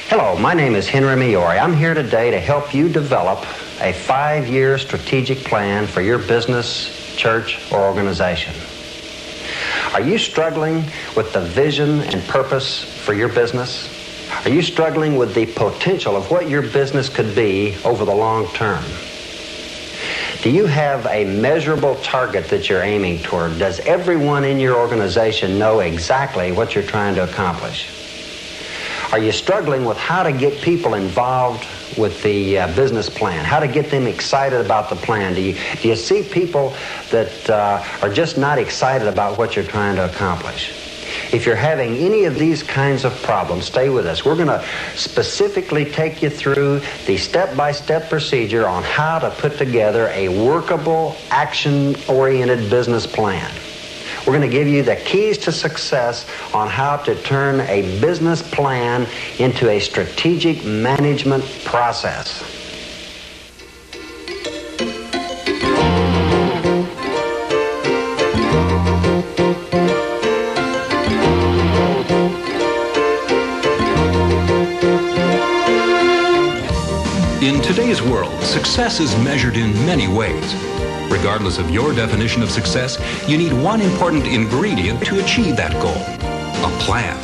Hello, my name is Henry Migliore. I'm here today to help you develop a 5-year strategic plan for your business, church, or organization. Are you struggling with the vision and purpose for your business? Are you struggling with the potential of what your business could be over the long term? Do you have a measurable target that you're aiming toward? Does everyone in your organization know exactly what you're trying to accomplish? Are you struggling with how to get people involved with the business plan, how to get them excited about the plan? Do you see people that are just not excited about what you're trying to accomplish? If you're having any of these kinds of problems, stay with us. We're going to specifically take you through the step-by-step procedure on how to put together a workable, action-oriented business plan. We're going to give you the keys to success on how to turn a business plan into a strategic management process. In today's world, success is measured in many ways. Regardless of your definition of success, you need one important ingredient to achieve that goal: a plan.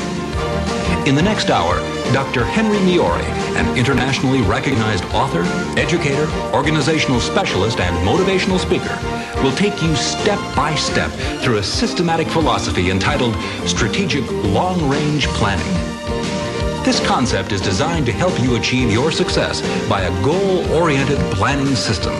In the next hour, Dr. Henry Migliore, an internationally recognized author, educator, organizational specialist, and motivational speaker, will take you step by step through a systematic philosophy entitled Strategic Long-Range Planning. This concept is designed to help you achieve your success by a goal-oriented planning system.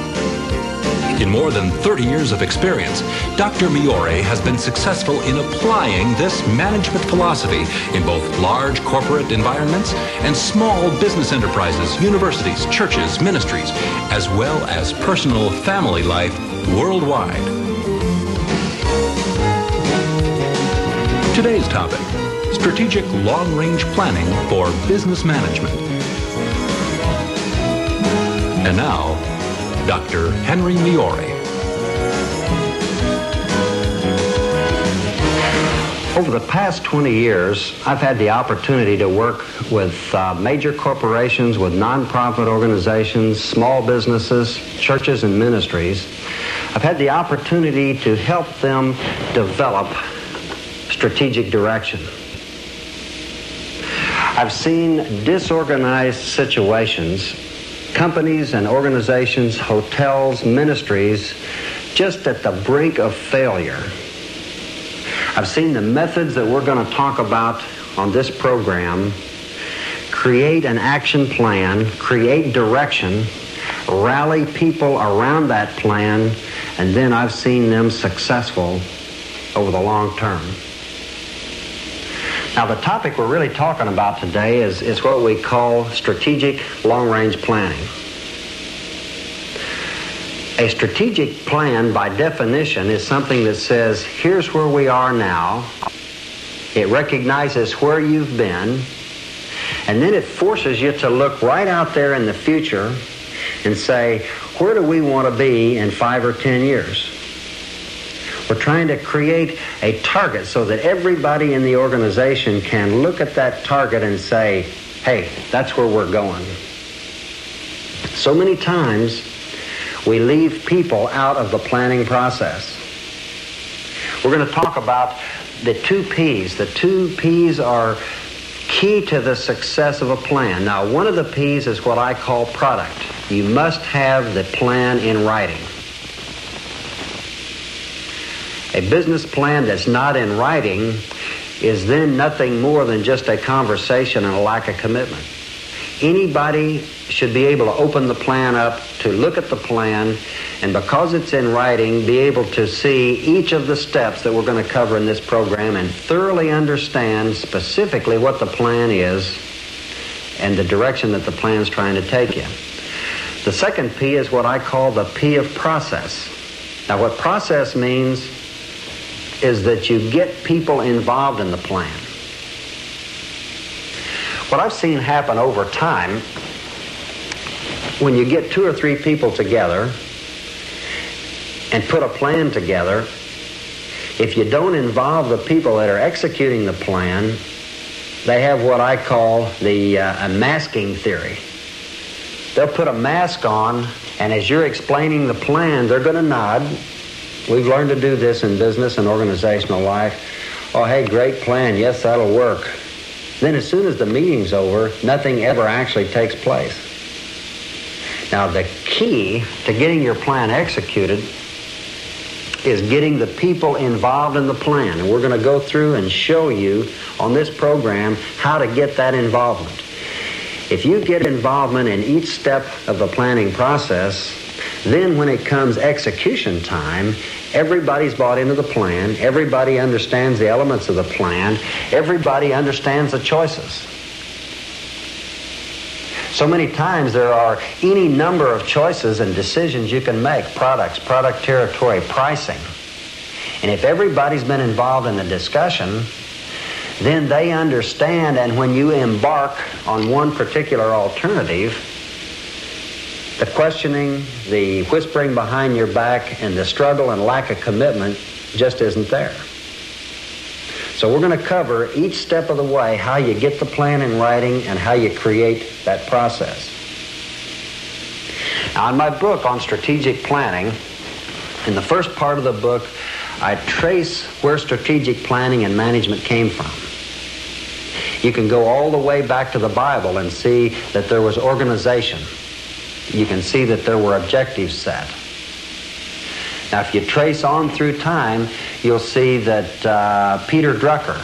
In more than 30 years of experience, Dr. Migliore has been successful in applying this management philosophy in both large corporate environments and small business enterprises, universities, churches, ministries, as well as personal family life worldwide. Today's topic: strategic long-range planning for business management. And now, Dr. Henry Migliore. Over the past 20 years, I've had the opportunity to work with major corporations, with nonprofit organizations, small businesses, churches, and ministries. I've had the opportunity to help them develop strategic direction. I've seen disorganized situations, companies and organizations, hotels, ministries, just at the brink of failure. I've seen the methods that we're going to talk about on this program create an action plan, create direction, rally people around that plan, and then I've seen them successful over the long term. Now, the topic we're really talking about today is what we call strategic long-range planning. A strategic plan, by definition, is something that says, here's where we are now. It recognizes where you've been, and then it forces you to look right out there in the future and say, where do we want to be in 5 or 10 years? We're trying to create a target so that everybody in the organization can look at that target and say, hey, that's where we're going. So many times, we leave people out of the planning process. We're going to talk about the 2 P's. The 2 P's are key to the success of a plan. Now, one of the P's is what I call product. You must have the plan in writing. A business plan that's not in writing is then nothing more than just a conversation and a lack of commitment. Anybody should be able to open the plan up, to look at the plan, and because it's in writing, be able to see each of the steps that we're going to cover in this program and thoroughly understand specifically what the plan is and the direction that the plan is trying to take you. The second P is what I call the P of process. Now, what process means is that you get people involved in the plan. What I've seen happen over time, when you get 2 or 3 people together and put a plan together, if you don't involve the people that are executing the plan, they have what I call the a masking theory. They'll put a mask on, and as you're explaining the plan, they're going to nod. We've learned to do this in business and organizational life. Oh, hey, great plan. Yes, that'll work. Then as soon as the meeting's over, nothing ever actually takes place. Now, the key to getting your plan executed is getting the people involved in the plan. And we're going to go through and show you on this program how to get that involvement. If you get involvement in each step of the planning process, then when it comes execution time, everybody's bought into the plan, everybody understands the elements of the plan, everybody understands the choices. So many times there are any number of choices and decisions you can make: products, product territory, pricing. And if everybody's been involved in the discussion, then they understand, and when you embark on one particular alternative, the questioning, the whispering behind your back, and the struggle and lack of commitment just isn't there. So we're going to cover each step of the way, how you get the plan in writing and how you create that process. Now, in my book on strategic planning, in the first part of the book, I trace where strategic planning and management came from. You can go all the way back to the Bible and see that there was organization. You can see that there were objectives set. Now, if you trace on through time, you'll see that Peter Drucker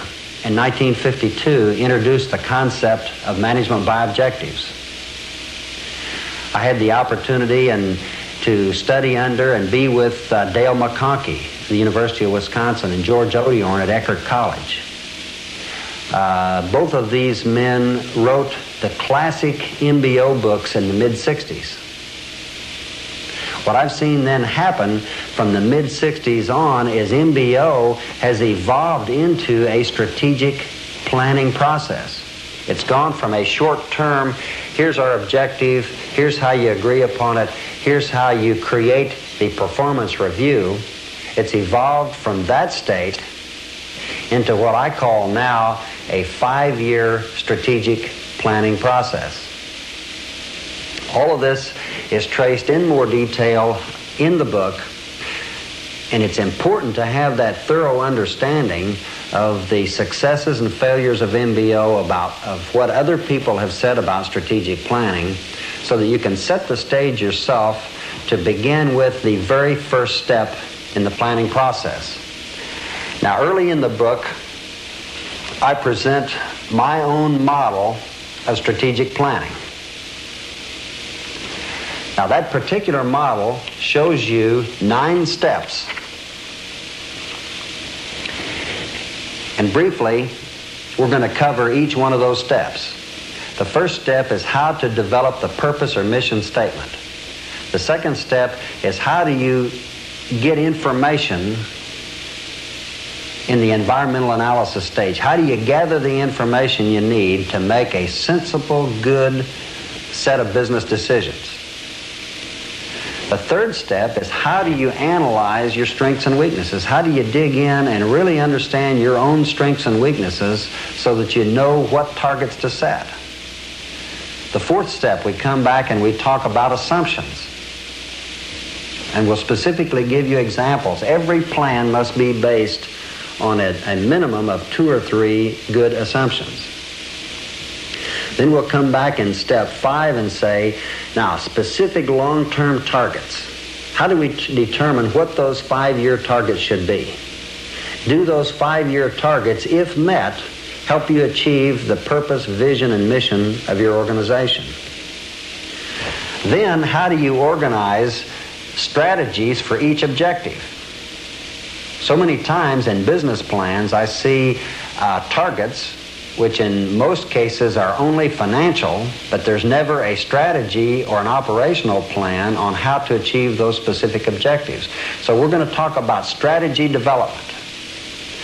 in 1952 introduced the concept of management by objectives. I had the opportunity to study under and be with Dale McConkey at the University of Wisconsin and George Odiorn at Eckerd College. Both of these men wrote the classic MBO books in the mid-60s. What I've seen then happen from the mid-60s on is MBO has evolved into a strategic planning process. It's gone from a short-term, here's our objective, here's how you agree upon it, here's how you create the performance review. It's evolved from that state into what I call now a 5-year strategic planning process. All of this is traced in more detail in the book, and it's important to have that thorough understanding of the successes and failures of MBO, of what other people have said about strategic planning, so that you can set the stage yourself to begin with the very first step in the planning process. Now, early in the book, I present my own model of strategic planning. Now, that particular model shows you 9 steps. And briefly, we're going to cover each one of those steps. The first step is how to develop the purpose or mission statement. The second step is how do you get information in the environmental analysis stage. How do you gather the information you need to make a sensible, good set of business decisions? The third step is how do you analyze your strengths and weaknesses? How do you dig in and really understand your own strengths and weaknesses so that you know what targets to set? The fourth step, we come back and we talk about assumptions. And we'll specifically give you examples. Every plan must be based on a minimum of 2 or 3 good assumptions. Then we'll come back in step 5 and say, now, specific long-term targets. How do we determine what those 5-year targets should be? Do those 5-year targets, if met, help you achieve the purpose, vision, and mission of your organization? Then, how do you organize strategies for each objective? So many times in business plans, I see targets which in most cases are only financial, but there's never a strategy or an operational plan on how to achieve those specific objectives. So we're going to talk about strategy development.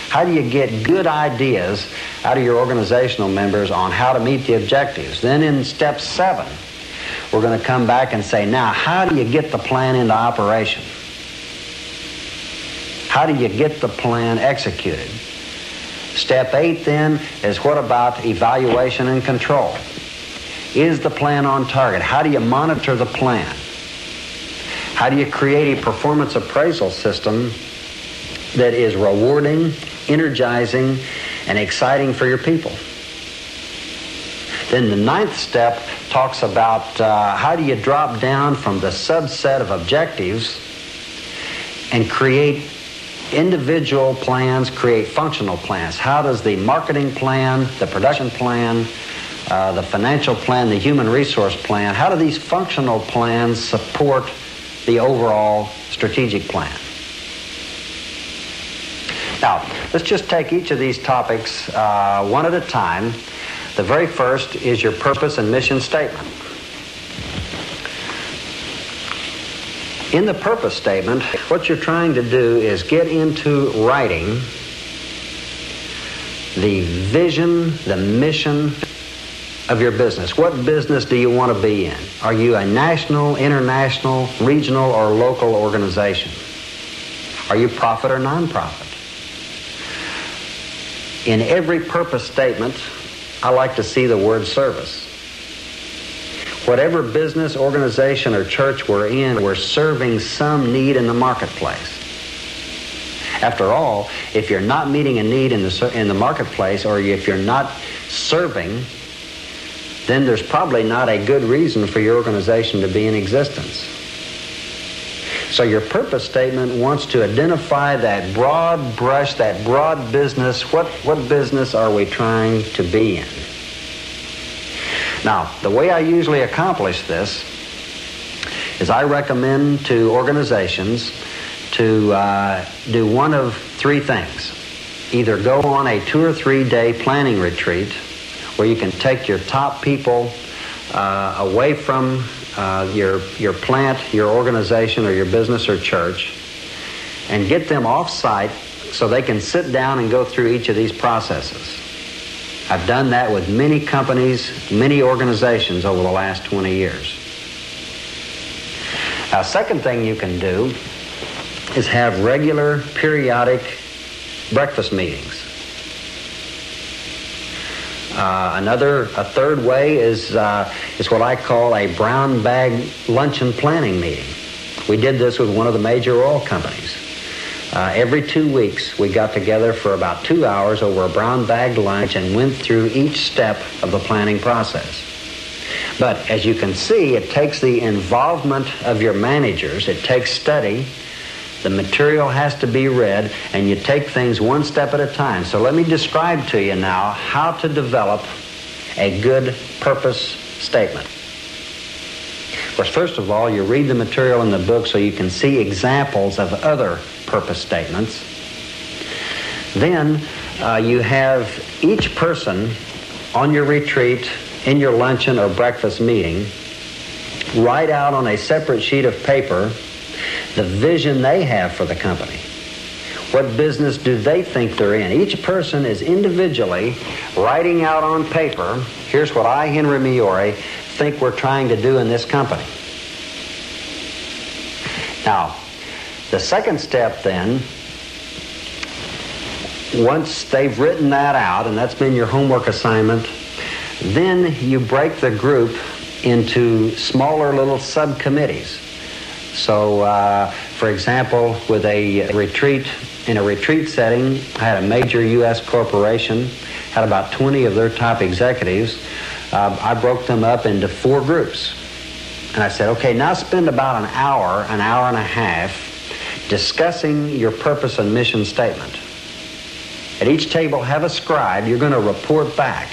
How do you get good ideas out of your organizational members on how to meet the objectives? Then in step 7, we're going to come back and say, now, how do you get the plan into operation? How do you get the plan executed? Step 8 then is what about evaluation and control? Is the plan on target? How do you monitor the plan? How do you create a performance appraisal system that is rewarding, energizing, and exciting for your people? Then the 9th step talks about how do you drop down from the subset of objectives and create individual plans, create functional plans. How does the marketing plan, the production plan, the financial plan, the human resource plan, how do these functional plans support the overall strategic plan? Now, let's just take each of these topics one at a time. The very first is your purpose and mission statement. In the purpose statement, what you're trying to do is get into writing the vision, the mission of your business. What business do you want to be in? Are you a national, international, regional, or local organization? Are you profit or non-profit? In every purpose statement, I like to see the word service. Whatever business, organization, or church we're in, we're serving some need in the marketplace. After all, if you're not meeting a need in the marketplace, or if you're not serving, then there's probably not a good reason for your organization to be in existence. So your purpose statement wants to identify that broad brush, that broad business. What business are we trying to be in? Now, the way I usually accomplish this is I recommend to organizations to do one of 3 things. Either go on a 2 or 3 day planning retreat where you can take your top people away from your plant, your organization, or your business or church, and get them off-site so they can sit down and go through each of these processes. I've done that with many companies, many organizations over the last 20 years. Now, second thing you can do is have regular, periodic breakfast meetings. A third way is what I call a brown bag luncheon planning meeting. We did this with one of the major oil companies. Every 2 weeks, we got together for about 2 hours over a brown bag lunch and went through each step of the planning process. But as you can see, it takes the involvement of your managers. It takes study. The material has to be read, and you take things one step at a time. So let me describe to you now how to develop a good purpose statement. Well, first of all, you read the material in the book so you can see examples of other purpose statements. Then you have each person on your retreat, in your luncheon or breakfast meeting, write out on a separate sheet of paper the vision they have for the company. What business do they think they're in? Each person is individually writing out on paper, here's what I, Henry Migliore, think we're trying to do in this company. Now, the second step then, once they've written that out, and that's been your homework assignment, then you break the group into smaller little subcommittees. So, for example, with a retreat, in a retreat setting, I had a major U.S. corporation, had about 20 of their top executives. I broke them up into 4 groups. And I said, okay, now spend about an hour and a half discussing your purpose and mission statement. At each table, have a scribe. You're going to report back.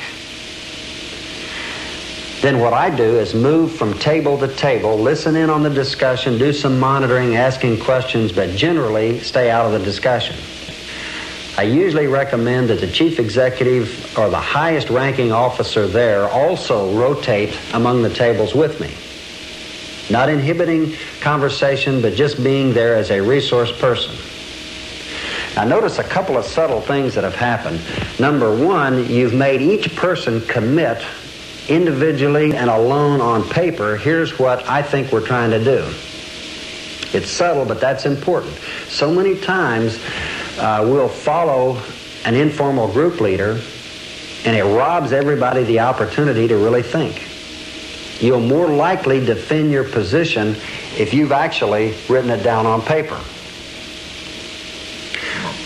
Then what I do is move from table to table, listen in on the discussion, do some monitoring, asking questions, but generally stay out of the discussion. I usually recommend that the chief executive or the highest ranking officer there also rotate among the tables with me. Not inhibiting conversation, but just being there as a resource person. Now notice a couple of subtle things that have happened. Number one, you've made each person commit individually and alone on paper, here's what I think we're trying to do. It's subtle, but that's important. So many times we'll follow an informal group leader, and it robs everybody the opportunity to really think. You'll more likely defend your position if you've actually written it down on paper.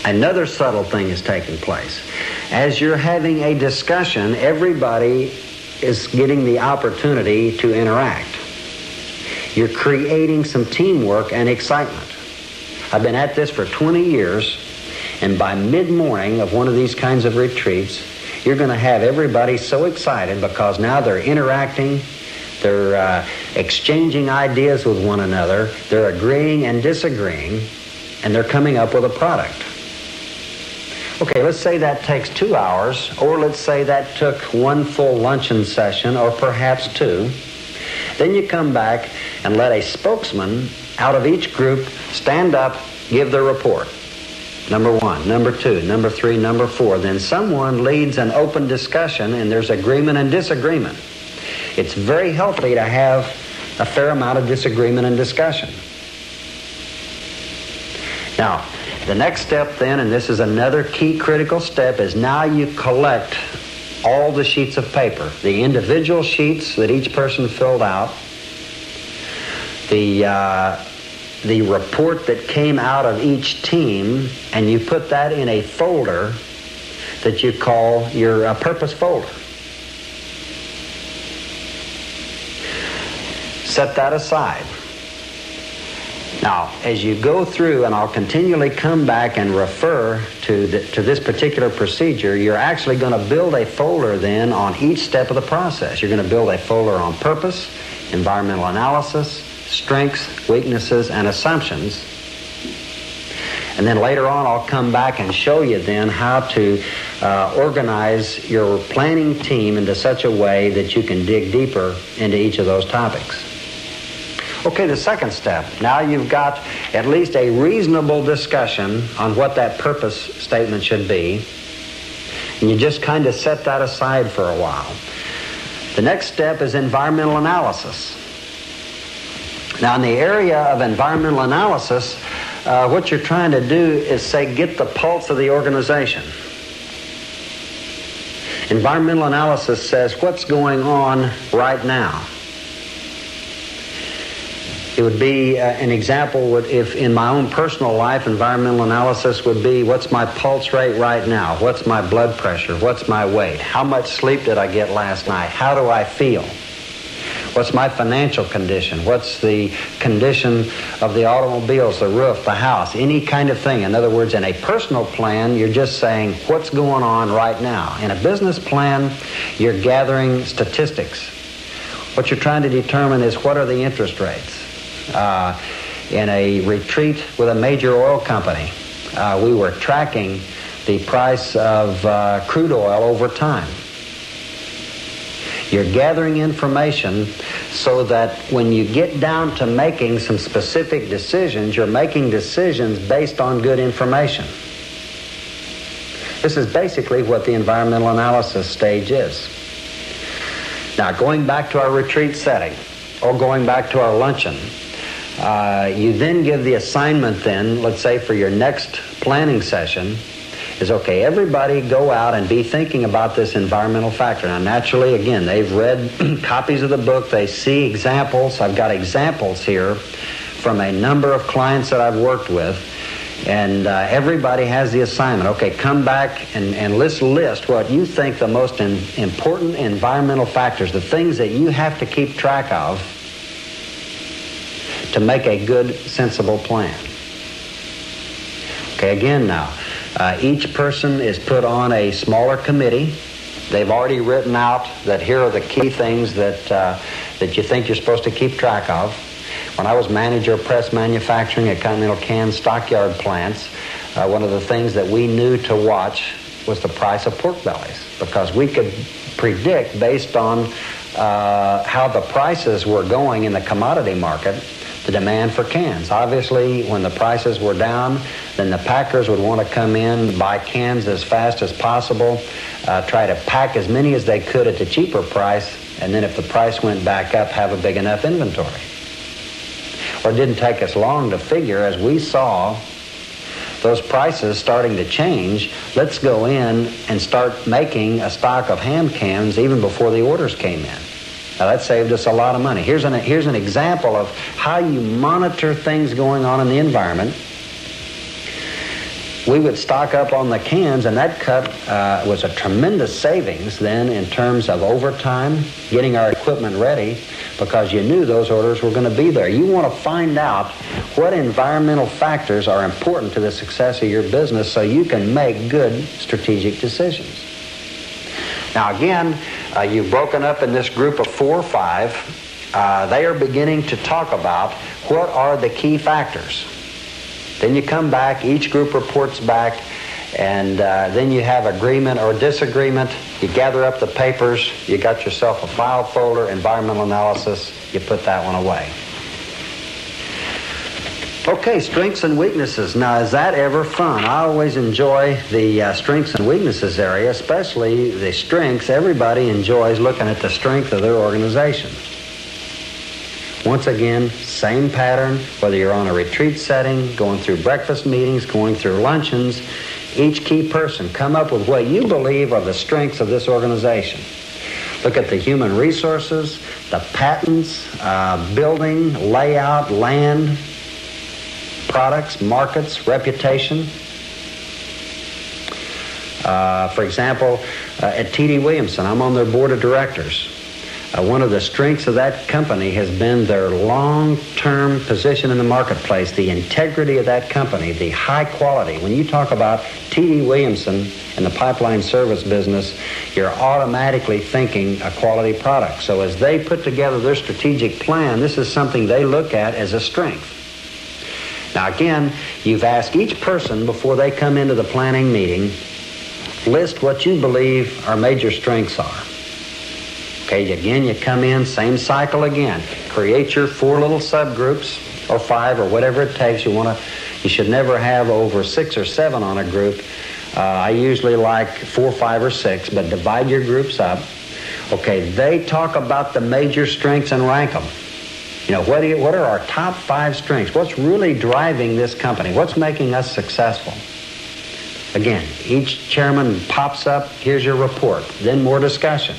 Another subtle thing is taking place. As you're having a discussion, everybody is getting the opportunity to interact. You're creating some teamwork and excitement. I've been at this for 20 years, and by mid-morning of one of these kinds of retreats, you're going to have everybody so excited because now they're interacting, they're exchanging ideas with one another, they're agreeing and disagreeing, and they're coming up with a product. Okay, let's say that takes 2 hours, or let's say that took one full luncheon session, or perhaps two. Then you come back and let a spokesman out of each group stand up, give their report. Number 1, number 2, number 3, number 4. Then someone leads an open discussion, and there's agreement and disagreement. It's very healthy to have a fair amount of disagreement and discussion. Now, the next step then, and this is another key critical step, is now you collect all the sheets of paper, the individual sheets that each person filled out, the report that came out of each team, and you put that in a folder that you call your purpose folder. Set that aside. Now, as you go through, and I'll continually come back and refer to this particular procedure, you're actually going to build a folder then on each step of the process. You're going to build a folder on purpose, environmental analysis, strengths, weaknesses, and assumptions. And then later on, I'll come back and show you then how to organize your planning team into such a way that you can dig deeper into each of those topics. Okay, the second step. Now you've got at least a reasonable discussion on what that purpose statement should be, and you just kind of set that aside for a while. The next step is environmental analysis. Now, in the area of environmental analysis, what you're trying to do is, say, get the pulse of the organization. Environmental analysis says what's going on right now. It would be an example, if in my own personal life, environmental analysis would be, what's my pulse rate right now? What's my blood pressure? What's my weight? How much sleep did I get last night? How do I feel? What's my financial condition? What's the condition of the automobiles, the roof, the house, any kind of thing? In other words, in a personal plan, you're just saying what's going on right now. In a business plan, you're gathering statistics. What you're trying to determine is, what are the interest rates? In a retreat with a major oil company, we were tracking the price of crude oil over time. You're gathering information so that when you get down to making some specific decisions, you're making decisions based on good information. This is basically what the environmental analysis stage is. Now, going back to our retreat setting, or going back to our luncheon, you then give the assignment then, let's say for your next planning session, is, okay, everybody go out and be thinking about this environmental factor. Now, naturally, again, they've read copies of the book. They see examples. I've got examples here from a number of clients that I've worked with, and everybody has the assignment. Okay, come back and list what you think the most important environmental factors, the things that you have to keep track of to make a good, sensible plan. Okay, again now, each person is put on a smaller committee. They've already written out that here are the key things that you think you're supposed to keep track of. When I was manager of press manufacturing at Continental Can stockyard plants, one of the things that we knew to watch was the price of pork bellies, because we could predict based on how the prices were going in the commodity market, the demand for cans. Obviously, when the prices were down, then the packers would want to come in, buy cans as fast as possible, try to pack as many as they could at the cheaper price, and then if the price went back up, have a big enough inventory. Well, it didn't take us long to figure, as we saw those prices starting to change, let's go in and start making a stock of ham cans even before the orders came in. Now that saved us a lot of money. Here's an example of how you monitor things going on in the environment. We would stock up on the cans, and that cut was a tremendous savings then in terms of overtime, getting our equipment ready, because you knew those orders were going to be there. You want to find out what environmental factors are important to the success of your business so you can make good strategic decisions. Now again, you've broken up in this group of 4 or 5. They are beginning to talk about what are the key factors. Then you come back, each group reports back, and then you have agreement or disagreement. You gather up the papers, you got yourself a file folder, environmental analysis, you put that one away. Okay, strengths and weaknesses. Now, is that ever fun? I always enjoy the strengths and weaknesses area, especially the strengths. Everybody enjoys looking at the strength of their organization. Once again, same pattern, whether you're on a retreat setting, going through breakfast meetings, going through luncheons, each key person come up with what you believe are the strengths of this organization. Look at the human resources, the patents, building, layout, land, products, markets, reputation. For example, at T.D. Williamson, I'm on their board of directors. One of the strengths of that company has been their long-term position in the marketplace, the integrity of that company, the high quality. When you talk about T.D. Williamson and the pipeline service business, you're automatically thinking a quality product. So as they put together their strategic plan, this is something they look at as a strength. Now again, you've asked each person before they come into the planning meeting, list what you believe our major strengths are. Okay, again, you come in, same cycle again. Create your 4 little subgroups, or 5, or whatever it takes. You should never have over 6 or 7 on a group. I usually like 4, 5, or 6, but divide your groups up. Okay, they talk about the major strengths and rank them. You know, what are our top 5 strengths? What's really driving this company? What's making us successful? Again, each chairman pops up, here's your report, then more discussion.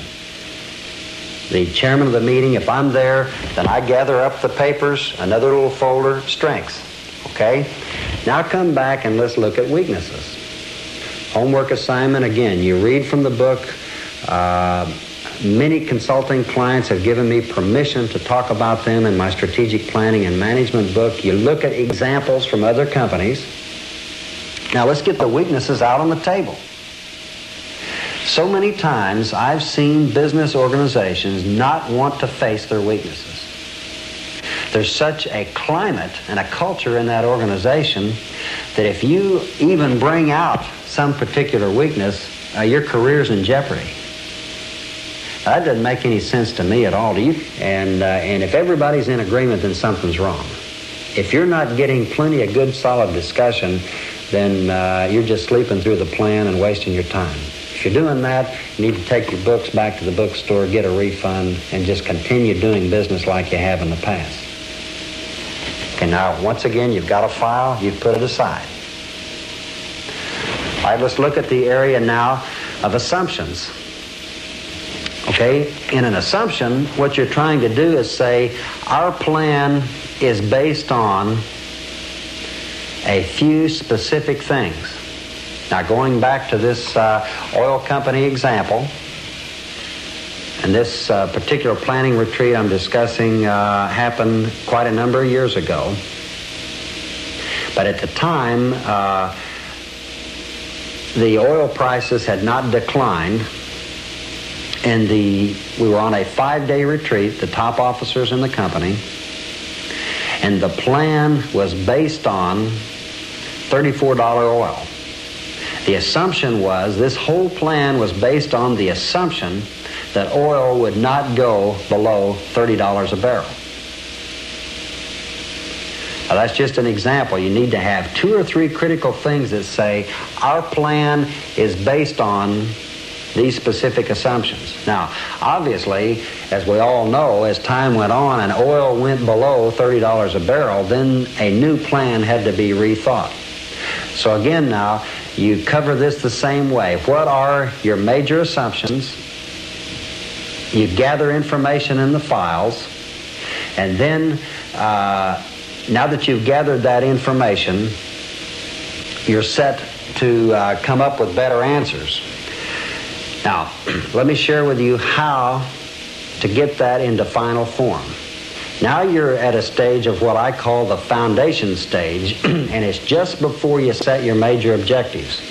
The chairman of the meeting, if I'm there, then I gather up the papers, another little folder, strengths. Okay? Now come back and let's look at weaknesses. Homework assignment, again, you read from the book. Many consulting clients have given me permission to talk about them in my strategic planning and management book. You look at examples from other companies. Now let's get the weaknesses out on the table. So many times I've seen business organizations not want to face their weaknesses. There's such a climate and a culture in that organization that if you even bring out some particular weakness, your career's in jeopardy. Now, that doesn't make any sense to me at all. Do you? And if everybody's in agreement, then something's wrong. If you're not getting plenty of good, solid discussion, then you're just sleeping through the plan and wasting your time. If you're doing that, you need to take your books back to the bookstore, get a refund, and just continue doing business like you have in the past. Okay, now, once again, you've got a file, you've put it aside. All right, let's look at the area now of assumptions. Okay, in an assumption, what you're trying to do is say, our plan is based on a few specific things. Now, going back to this oil company example, and this particular planning retreat I'm discussing happened quite a number of years ago. But at the time, the oil prices had not declined, and we were on a 5-day retreat, the top officers in the company, and the plan was based on $34 oil. The assumption was, this whole plan was based on the assumption that oil would not go below $30 a barrel. Now, that's just an example. You need to have 2 or 3 critical things that say, our plan is based on these specific assumptions. Now, obviously, as we all know, as time went on and oil went below $30 a barrel, then a new plan had to be rethought. So again now, you cover this the same way. What are your major assumptions? You gather information in the files, and then now that you've gathered that information, you're set to come up with better answers. Now, let me share with you how to get that into final form. Now you're at a stage of what I call the foundation stage, and it's just before you set your major objectives.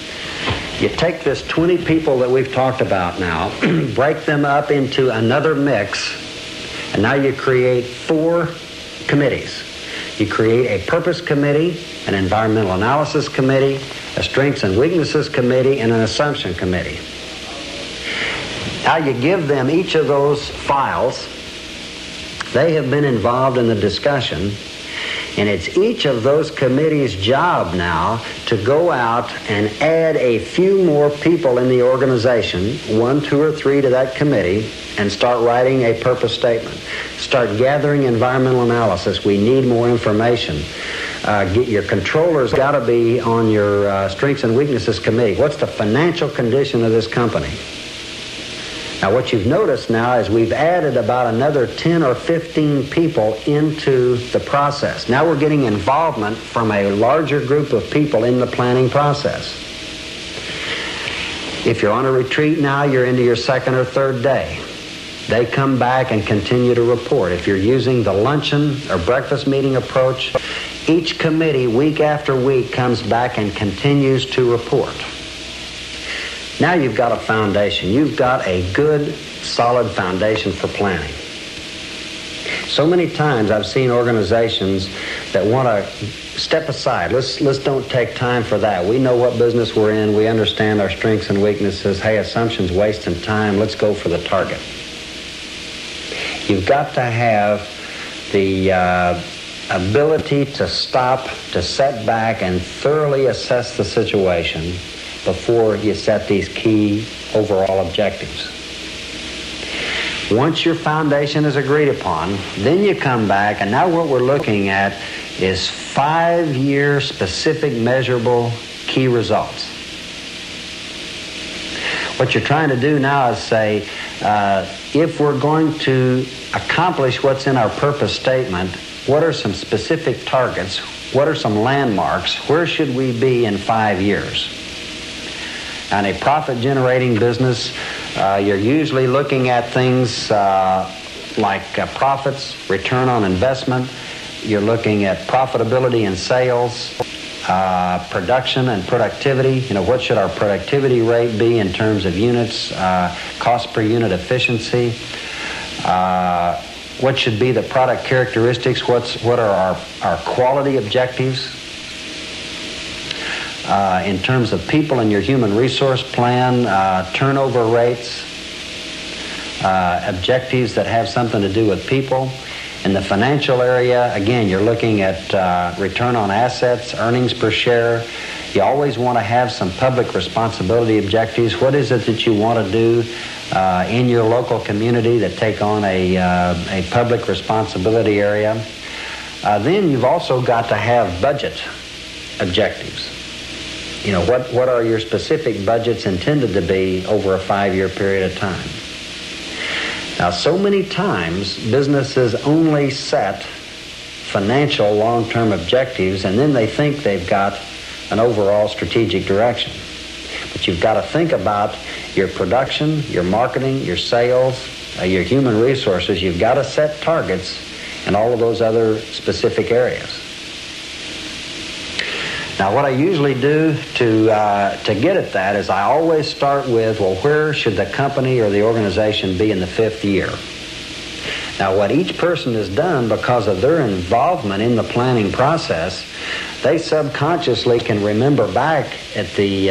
You take this 20 people that we've talked about now, break them up into another mix, and now you create 4 committees. You create a purpose committee, an environmental analysis committee, a strengths and weaknesses committee, and an assumption committee. Now you give them each of those files. They have been involved in the discussion, and it's each of those committees' job now to go out and add a few more people in the organization, 1, 2, or 3 to that committee, and start writing a purpose statement. Start gathering environmental analysis. We need more information. Get your controllers got to be on your strengths and weaknesses committee. What's the financial condition of this company? Now, what you've noticed now is we've added about another 10 or 15 people into the process. Now we're getting involvement from a larger group of people in the planning process. If you're on a retreat now, you're into your 2nd or 3rd day. They come back and continue to report. If you're using the luncheon or breakfast meeting approach, each committee week after week comes back and continues to report. Now you've got a foundation. You've got a good, solid foundation for planning. So many times I've seen organizations that want to step aside. Let's don't take time for that. We know what business we're in. We understand our strengths and weaknesses. Hey, assumptions, wasting time. Let's go for the target. You've got to have the ability to stop, to set back, and thoroughly assess the situation before you set these key overall objectives. Once your foundation is agreed upon, then you come back, and now what we're looking at is 5-year specific measurable key results. What you're trying to do now is say, if we're going to accomplish what's in our purpose statement, what are some specific targets? What are some landmarks? Where should we be in 5 years? In a profit-generating business, you're usually looking at things like profits, return on investment. You're looking at profitability in sales, production and productivity. You know, what should our productivity rate be in terms of units, cost per unit efficiency? What should be the product characteristics? What are our quality objectives? In terms of people in your human resource plan, turnover rates, objectives that have something to do with people. In the financial area, again, you're looking at return on assets, earnings per share. You always want to have some public responsibility objectives. What is it that you want to do in your local community that take on a public responsibility area? Then you've also got to have budget objectives. You know, what are your specific budgets intended to be over a 5-year period of time? Now, so many times, businesses only set financial long-term objectives, and then they think they've got an overall strategic direction. But you've got to think about your production, your marketing, your sales, your human resources. You've got to set targets in all of those other specific areas. Now, what I usually do to get at that is I always start with, well, where should the company or the organization be in the 5th year? Now, what each person has done because of their involvement in the planning process, they subconsciously can remember back at the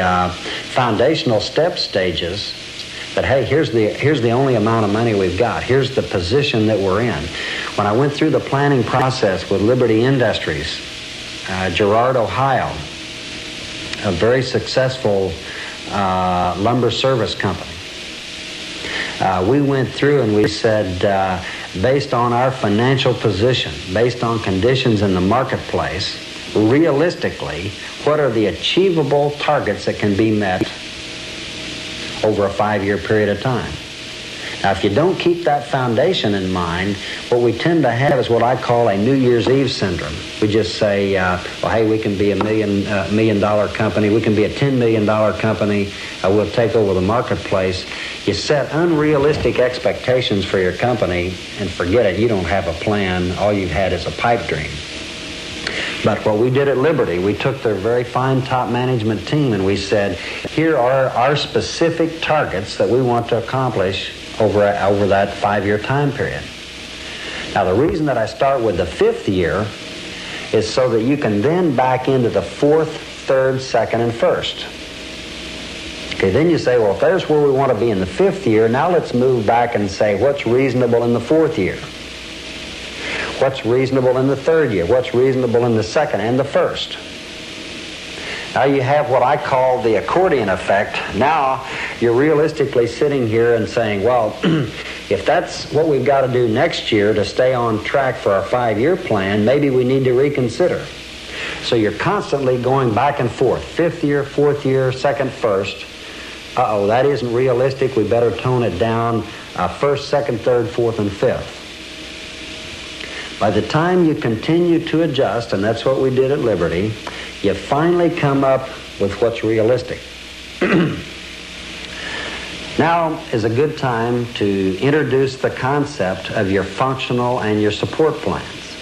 foundational step stages that, hey, here's the only amount of money we've got. Here's the position that we're in. When I went through the planning process with Liberty Industries, Girard, Ohio, a very successful lumber service company. We went through and we said, based on our financial position, based on conditions in the marketplace, realistically, what are the achievable targets that can be met over a 5-year period of time. Now, if you don't keep that foundation in mind, what we tend to have is what I call a New Year's Eve syndrome. We just say, well, hey, we can be a million dollar company. We can be a $10 million company. We'll take over the marketplace. You set unrealistic expectations for your company and forget it. You don't have a plan. All you've had is a pipe dream. But what we did at Liberty, we took their very fine top management team and we said, here are our specific targets that we want to accomplish over that 5-year time period. Now, the reason that I start with the 5th year is so that you can then back into the 4th, 3rd, 2nd, and 1st. Okay, then you say, well, if there's where we want to be in the 5th year, now let's move back and say, what's reasonable in the 4th year? What's reasonable in the 3rd year? What's reasonable in the 2nd and the 1st? Now you have what I call the accordion effect. Now you're realistically sitting here and saying, well, if that's what we've got to do next year to stay on track for our 5-year plan, maybe we need to reconsider. So you're constantly going back and forth, 5th year, 4th year, 2nd, 1st. Uh-oh, that isn't realistic. We better tone it down, 1st, 2nd, 3rd, 4th, and 5th. By the time you continue to adjust, and that's what we did at Liberty, you finally come up with what's realistic. Now is a good time to introduce the concept of your functional and your support plans.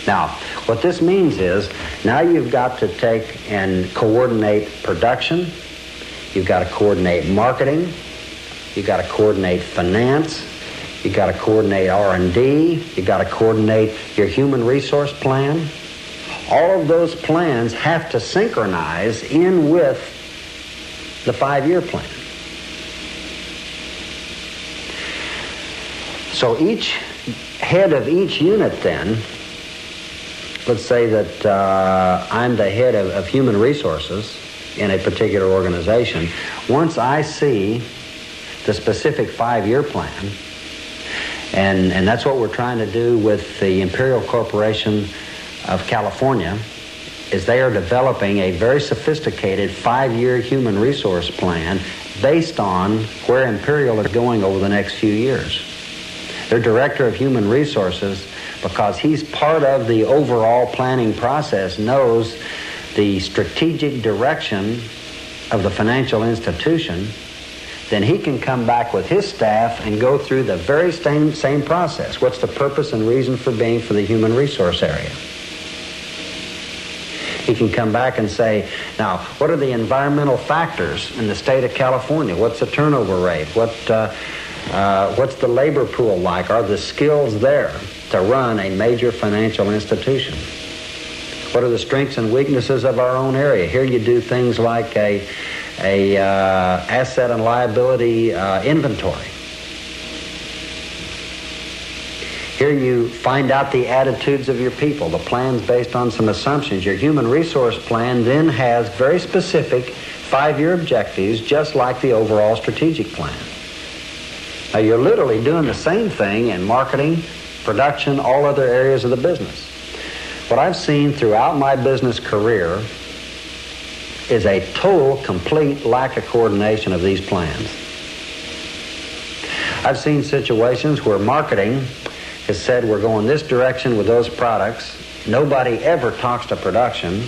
Now, what this means is, now you've got to take and coordinate production, you've got to coordinate marketing, you've got to coordinate finance, you've got to coordinate R&D, you've got to coordinate your human resource plan. All of those plans have to synchronize in with the 5-year plan. So each head of each unit then, let's say that I'm the head of human resources in a particular organization. Once I see the specific 5-year plan, and that's what we're trying to do with the Imperial Corporation of California, is they are developing a very sophisticated 5-year human resource plan based on where Imperial is going over the next few years. Their director of human resources, because he's part of the overall planning process, knows the strategic direction of the financial institution, then he can come back with his staff and go through the very same process. What's the purpose and reason for being for the human resource area? He can come back and say, now, what are the environmental factors in the state of California? What's the turnover rate? What's the labor pool like? Are the skills there to run a major financial institution? What are the strengths and weaknesses of our own area? Here you do things like a asset and liability inventory. Here you find out the attitudes of your people, the plans based on some assumptions. Your human resource plan then has very specific 5-year objectives, just like the overall strategic plan. Now you're literally doing the same thing in marketing, production, all other areas of the business. What I've seen throughout my business career is a total, complete lack of coordination of these plans. I've seen situations where marketing has said we're going this direction with those products. Nobody ever talks to production.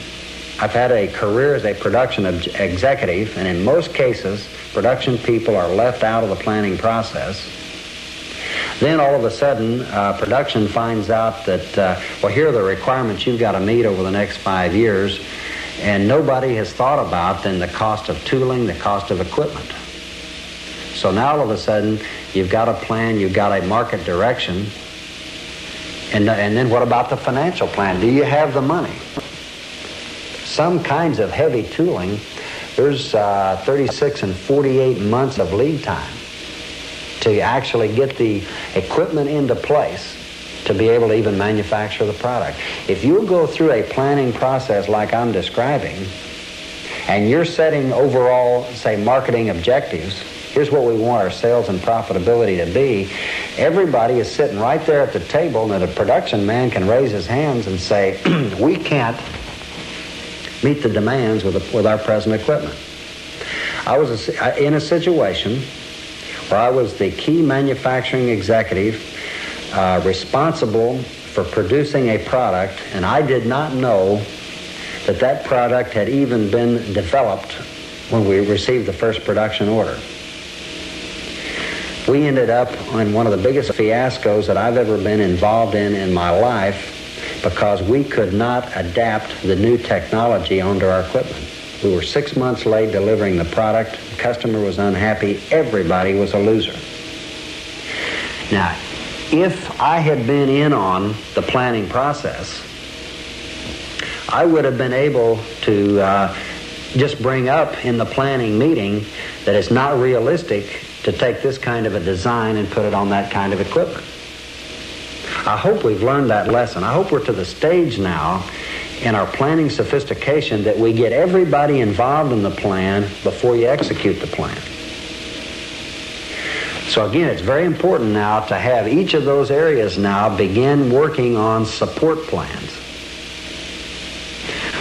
I've had a career as a production executive, and in most cases, production people are left out of the planning process. Then all of a sudden, production finds out that, well, here are the requirements you've got to meet over the next 5 years, and nobody has thought about then the cost of tooling, the cost of equipment. So now all of a sudden, you've got a plan, you've got a market direction, and then what about the financial plan? Do you have the money? Some kinds of heavy tooling, there's 36 and 48 months of lead time to actually get the equipment into place to be able to even manufacture the product. If you go through a planning process like I'm describing, and you're setting overall, say, marketing objectives, here's what we want our sales and profitability to be, Everybody is sitting right there at the table, and the production man can raise his hands and say, we can't meet the demands with our present equipment. I was in a situation where I was the key manufacturing executive responsible for producing a product, and I did not know that that product had even been developed when we received the first production order. We ended up in one of the biggest fiascos that I've ever been involved in my life because we could not adapt the new technology onto our equipment. We were 6 months late delivering the product. The customer was unhappy. Everybody was a loser. Now, if I had been in on the planning process, I would have been able to just bring up in the planning meeting that it's not realistic to take this kind of a design and put it on that kind of equipment. I hope we've learned that lesson. I hope we're to the stage now in our planning sophistication that we get everybody involved in the plan before you execute the plan. So again, it's very important now to have each of those areas now begin working on support plans.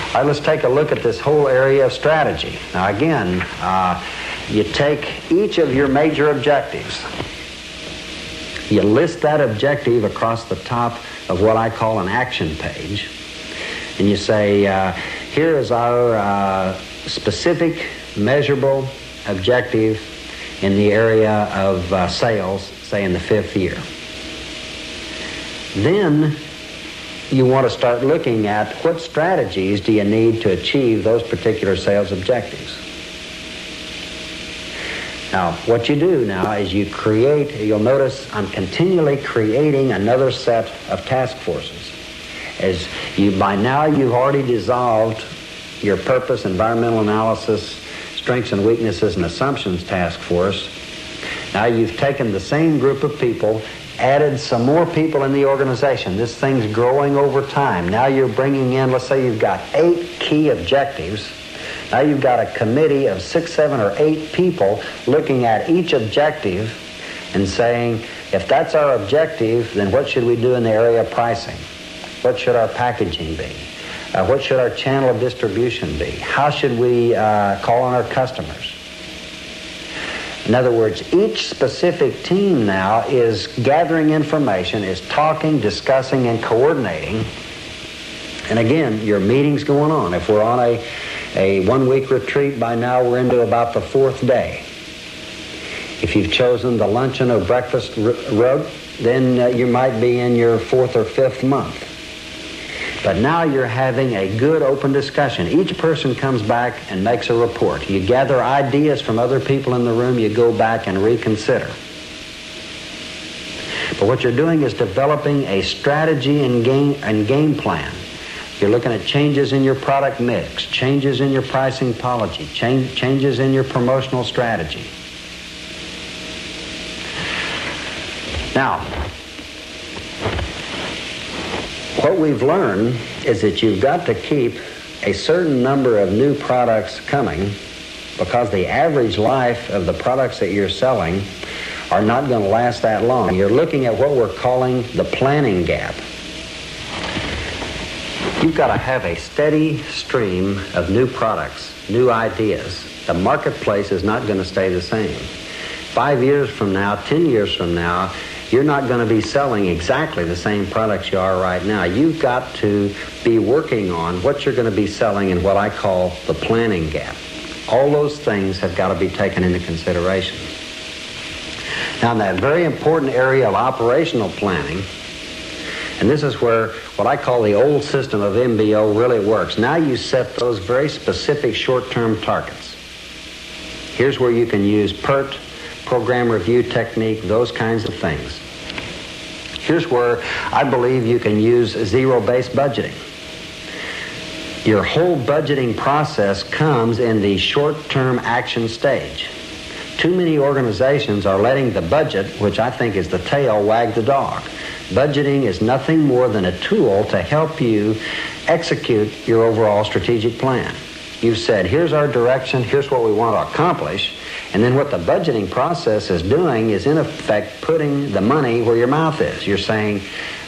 All right, let's take a look at this whole area of strategy. Now again, you take each of your major objectives. You list that objective across the top of what I call an action page. And you say, here is our specific, measurable objective in the area of sales, say in the 5th year. Then you want to start looking at what strategies do you need to achieve those particular sales objectives. Now, what you do now is you create, you'll notice I'm continually creating another set of task forces. As you, by now you've already dissolved your purpose, environmental analysis, strengths and weaknesses and assumptions task force. Now you've taken the same group of people, added some more people in the organization. This thing's growing over time. Now you're bringing in, let's say you've got 8 key objectives. Now you've got a committee of 6, 7, or 8 people looking at each objective and saying, if that's our objective, then what should we do in the area of pricing? What should our packaging be? What should our channel of distribution be? How should we call on our customers? In other words, each specific team now is gathering information, is talking, discussing, and coordinating. And again, your meeting's going on. If we're on a 1-week retreat, by now we're into about the 4th day. If you've chosen the luncheon or breakfast route, then you might be in your 4th or 5th month. But now you're having a good open discussion. Each person comes back and makes a report. You gather ideas from other people in the room, you go back and reconsider. But what you're doing is developing a strategy and game plan. You're looking at changes in your product mix, changes in your pricing policy, changes in your promotional strategy. Now, what we've learned is that you've got to keep a certain number of new products coming because the average life of the products that you're selling are not going to last that long. You're looking at what we're calling the planning gap. You've got to have a steady stream of new products, new ideas. The marketplace is not going to stay the same. 5 years from now, 10 years from now, you're not going to be selling exactly the same products you are right now. You've got to be working on what you're going to be selling in what I call the planning gap. All those things have got to be taken into consideration. Now, in that very important area of operational planning, and this is where what I call the old system of MBO really works. Now you set those very specific short-term targets. Here's where you can use PERT, program review technique, those kinds of things. Here's where I believe you can use zero-based budgeting. Your whole budgeting process comes in the short-term action stage. Too many organizations are letting the budget, which I think is the tail, wag the dog. Budgeting is nothing more than a tool to help you execute your overall strategic plan. You've said, here's our direction, here's what we want to accomplish, and then what the budgeting process is doing is, in effect, putting the money where your mouth is. You're saying,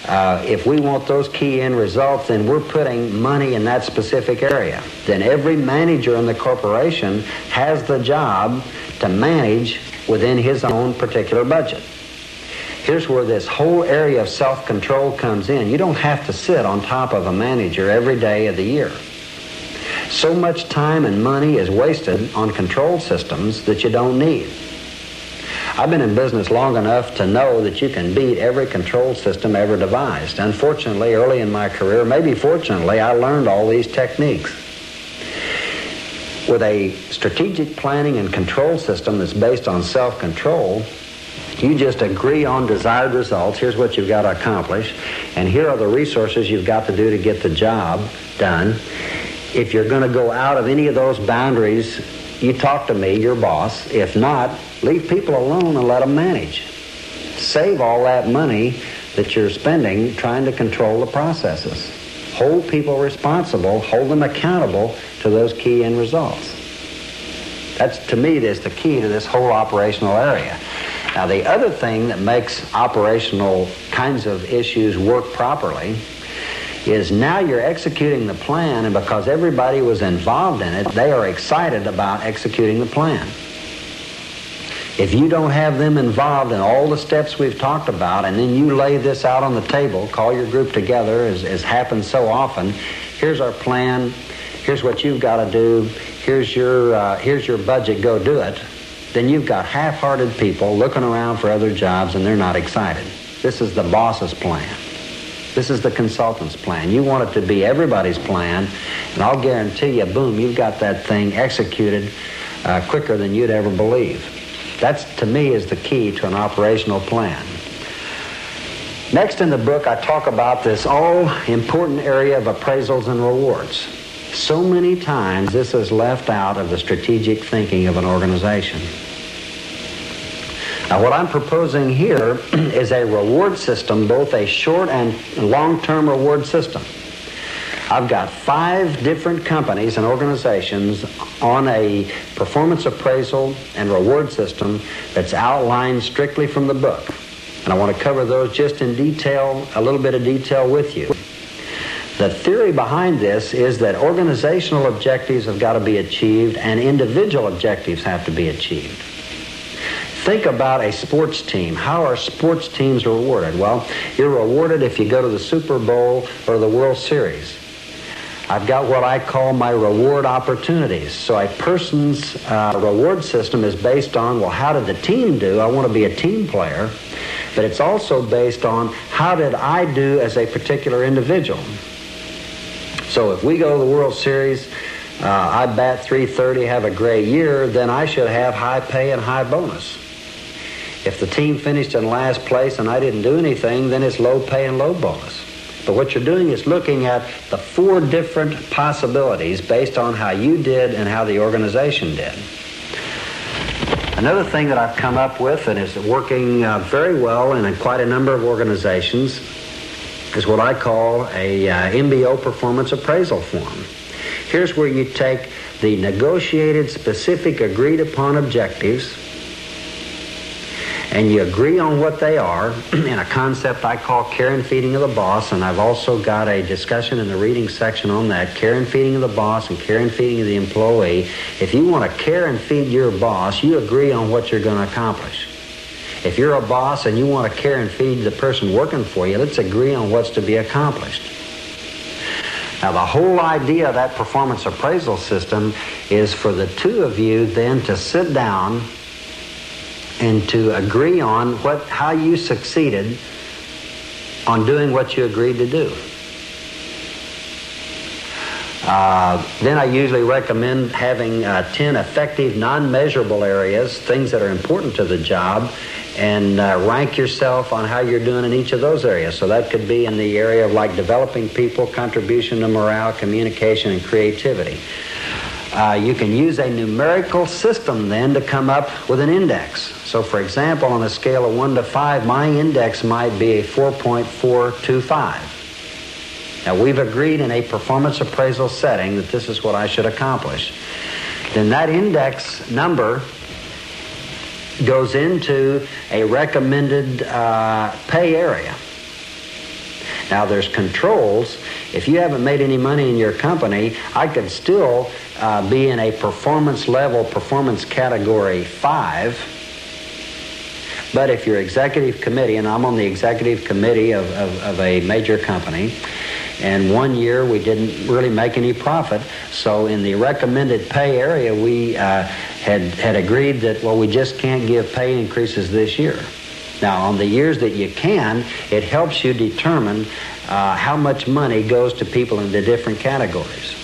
if we want those key end results, then we're putting money in that specific area. Then every manager in the corporation has the job to manage within his own particular budget. Here's where this whole area of self-control comes in. You don't have to sit on top of a manager every day of the year. So much time and money is wasted on control systems that you don't need. I've been in business long enough to know that you can beat every control system ever devised. Unfortunately, early in my career, maybe fortunately, I learned all these techniques. With a strategic planning and control system that's based on self-control, you just agree on desired results. Here's what you've got to accomplish, and here are the resources you've got to do to get the job done. If you're going to go out of any of those boundaries, you talk to me, your boss. If not, leave people alone and let them manage. Save all that money that you're spending trying to control the processes. Hold people responsible, hold them accountable to those key end results. That's, to me, is the key to this whole operational area. Now, the other thing that makes operational kinds of issues work properly is now you're executing the plan, and because everybody was involved in it, they are excited about executing the plan. If you don't have them involved in all the steps we've talked about, and then you lay this out on the table, call your group together, as happens so often, here's our plan, here's what you've got to do, here's your budget, go do it, then you've got half-hearted people looking around for other jobs and they're not excited. This is the boss's plan. This is the consultant's plan. You want it to be everybody's plan, and I'll guarantee you, boom, you've got that thing executed quicker than you'd ever believe. That's, to me, is the key to an operational plan. Next in the book, I talk about this all-important area of appraisals and rewards. So many times this is left out of the strategic thinking of an organization. Now, what I'm proposing here is a reward system, both a short and long-term reward system. I've got 5 different companies and organizations on a performance appraisal and reward system that's outlined strictly from the book. And I want to cover those just in detail, a little bit of detail with you. The theory behind this is that organizational objectives have got to be achieved and individual objectives have to be achieved. Think about a sports team. How are sports teams rewarded? Well, you're rewarded if you go to the Super Bowl or the World Series. I've got what I call my reward opportunities. So a person's reward system is based on, well, how did the team do? I want to be a team player. But it's also based on, how did I do as a particular individual? So if we go to the World Series, I bat .330, have a great year, then I should have high pay and high bonus. If the team finished in last place and I didn't do anything, then it's low pay and low bonus. But what you're doing is looking at the 4 different possibilities based on how you did and how the organization did. Another thing that I've come up with, and is working very well in quite a number of organizations, is what I call a MBO performance appraisal form. Here's where you take the negotiated, specific, agreed upon objectives, and you agree on what they are in a concept I call care and feeding of the boss, and I've also got a discussion in the reading section on that, care and feeding of the boss and care and feeding of the employee. If you want to care and feed your boss, you agree on what you're going to accomplish. If you're a boss and you want to care and feed the person working for you, let's agree on what's to be accomplished. Now, the whole idea of that performance appraisal system is for the 2 of you then to sit down and to agree on how you succeeded on doing what you agreed to do. Then I usually recommend having 10 effective, non-measurable areas, things that are important to the job, and rank yourself on how you're doing in each of those areas. So that could be in the area of like developing people, contribution to morale, communication, and creativity. You can use a numerical system then to come up with an index. So for example, on a scale of 1 to 5, my index might be a 4.425. Now, we've agreed in a performance appraisal setting that this is what I should accomplish. Then that index number goes into a recommended pay area. Now, there's controls. If you haven't made any money in your company, I could still be in a performance level, performance category 5. But if your executive committee, and I'm on the executive committee of a major company, and one year we didn't really make any profit, so in the recommended pay area we had agreed that, well, we just can't give pay increases this year. Now, on the years that you can, it helps you determine how much money goes to people in the different categories.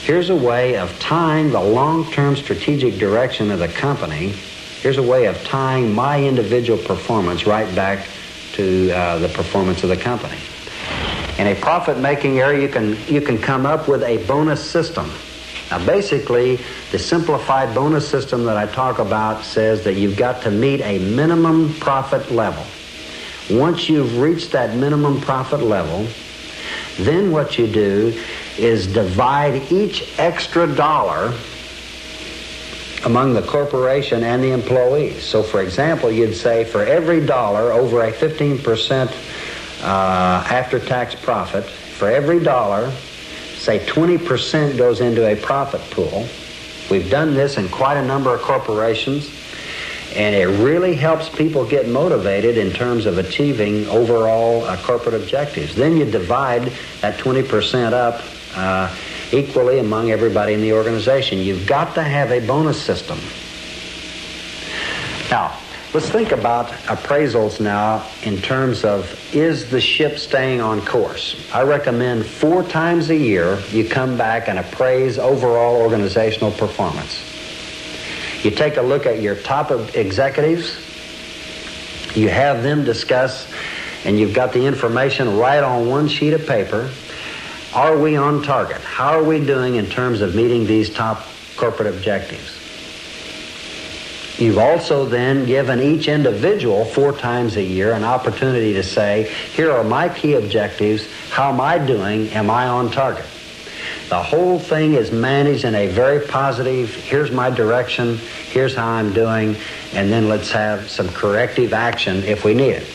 Here's a way of tying the long-term strategic direction of the company. Here's a way of tying my individual performance right back to the performance of the company. In a profit-making area, you can come up with a bonus system. Now, basically, the simplified bonus system that I talk about says that you've got to meet a minimum profit level. Once you've reached that minimum profit level, then what you do is divide each extra dollar among the corporation and the employees. So, for example, you'd say for every dollar over a 15% after-tax profit, for every dollar, say 20% goes into a profit pool. We've done this in quite a number of corporations, and it really helps people get motivated in terms of achieving overall corporate objectives. Then you divide that 20% up equally among everybody in the organization. You've got to have a bonus system. Now, let's think about appraisals now in terms of, is the ship staying on course? I recommend 4 times a year you come back and appraise overall organizational performance. You take a look at your top executives, you have them discuss, and you've got the information right on one sheet of paper. Are we on target? How are we doing in terms of meeting these top corporate objectives? You've also then given each individual 4 times a year an opportunity to say, here are my key objectives, how am I doing, am I on target? The whole thing is managed in a very positive, here's my direction, here's how I'm doing, and then let's have some corrective action if we need it.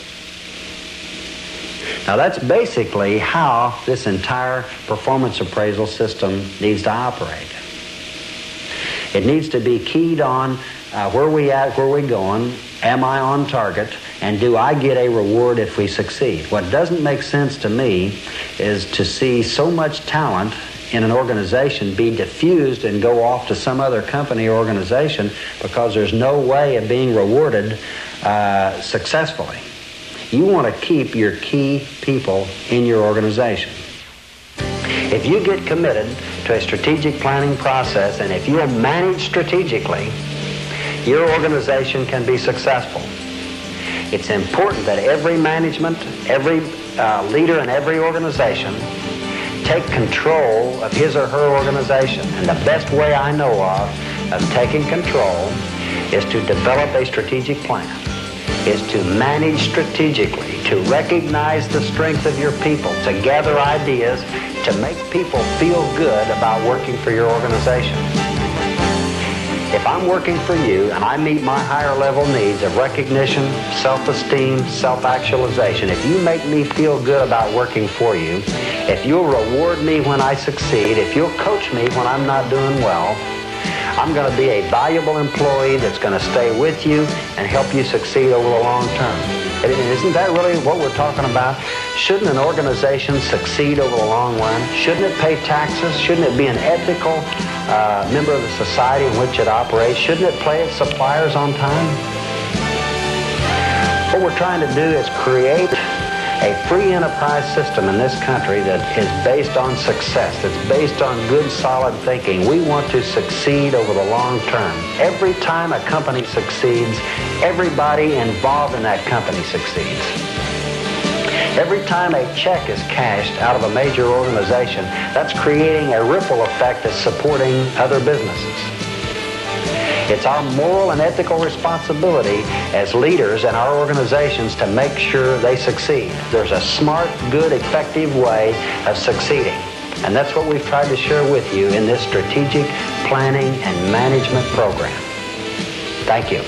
Now, that's basically how this entire performance appraisal system needs to operate. It needs to be keyed on where we at, where we going, am I on target, and do I get a reward if we succeed? What doesn't make sense to me is to see so much talent in an organization be diffused and go off to some other company or organization because there's no way of being rewarded successfully. You want to keep your key people in your organization. If you get committed to a strategic planning process, and if you manage strategically, your organization can be successful. It's important that every management, every leader in every organization take control of his or her organization. And the best way I know of taking control is to develop a strategic plan, is to manage strategically, to recognize the strength of your people, to gather ideas, to make people feel good about working for your organization. If I'm working for you and I meet my higher level needs of recognition, self-esteem, self-actualization, if you make me feel good about working for you, if you'll reward me when I succeed, if you'll coach me when I'm not doing well, I'm going to be a valuable employee that's going to stay with you and help you succeed over the long term. And isn't that really what we're talking about? Shouldn't an organization succeed over the long run? Shouldn't it pay taxes? Shouldn't it be an ethical member of the society in which it operates? Shouldn't it pay its suppliers on time? What we're trying to do is create a free enterprise system in this country that is based on success, that's based on good, solid thinking. We want to succeed over the long term. Every time a company succeeds, everybody involved in that company succeeds. Every time a check is cashed out of a major organization, that's creating a ripple effect that's supporting other businesses. It's our moral and ethical responsibility as leaders in our organizations to make sure they succeed. There's a smart, good, effective way of succeeding. And that's what we've tried to share with you in this strategic planning and management program. Thank you.